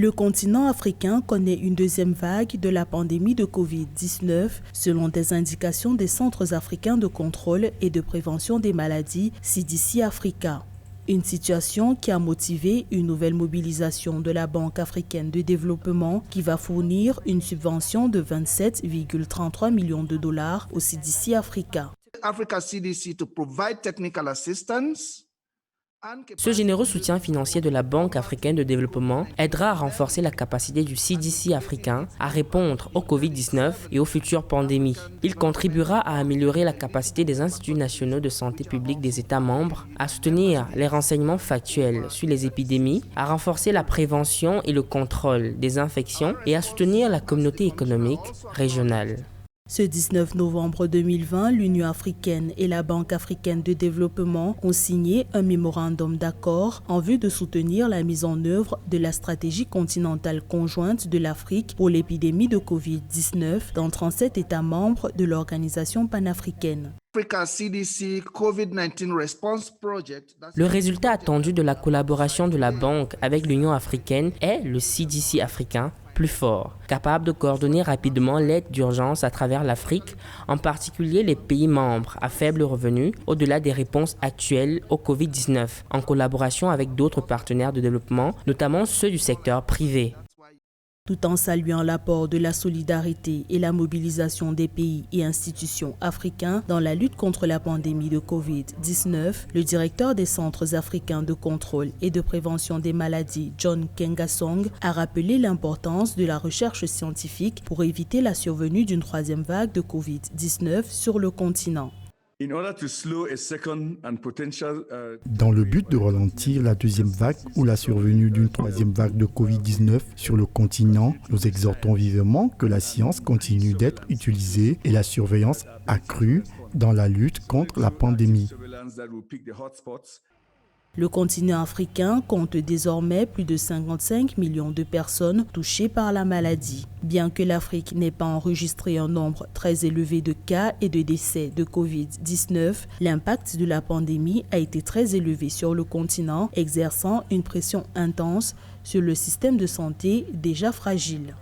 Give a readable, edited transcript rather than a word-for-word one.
Le continent africain connaît une deuxième vague de la pandémie de Covid-19, selon des indications des Centres africains de contrôle et de prévention des maladies, CDC Africa. Une situation qui a motivé une nouvelle mobilisation de la Banque africaine de développement qui va fournir une subvention de 27,33 millions de dollars au CDC Africa. Ce généreux soutien financier de la Banque africaine de développement aidera à renforcer la capacité du CDC africain à répondre au Covid-19 et aux futures pandémies. Il contribuera à améliorer la capacité des instituts nationaux de santé publique des États membres, à soutenir les renseignements factuels sur les épidémies, à renforcer la prévention et le contrôle des infections et à soutenir la communauté économique régionale. Ce 19 novembre 2020, l'Union africaine et la Banque africaine de développement ont signé un mémorandum d'accord en vue de soutenir la mise en œuvre de la stratégie continentale conjointe de l'Afrique pour l'épidémie de Covid-19 dans 37 États membres de l'organisation panafricaine. Le résultat attendu de la collaboration de la Banque avec l'Union africaine est le CDC africain plus fort, capable de coordonner rapidement l'aide d'urgence à travers l'Afrique, en particulier les pays membres à faible revenu, au-delà des réponses actuelles au Covid-19, en collaboration avec d'autres partenaires de développement, notamment ceux du secteur privé. Tout en saluant l'apport de la solidarité et la mobilisation des pays et institutions africains dans la lutte contre la pandémie de Covid-19, le directeur des Centres africains de contrôle et de prévention des maladies, John Kengasong, a rappelé l'importance de la recherche scientifique pour éviter la survenue d'une troisième vague de Covid-19 sur le continent. Dans le but de ralentir la deuxième vague ou la survenue d'une troisième vague de Covid-19 sur le continent, nous exhortons vivement que la science continue d'être utilisée et la surveillance accrue dans la lutte contre la pandémie. Le continent africain compte désormais plus de 55 millions de personnes touchées par la maladie. Bien que l'Afrique n'ait pas enregistré un nombre très élevé de cas et de décès de Covid-19, l'impact de la pandémie a été très élevé sur le continent, exerçant une pression intense sur le système de santé déjà fragile.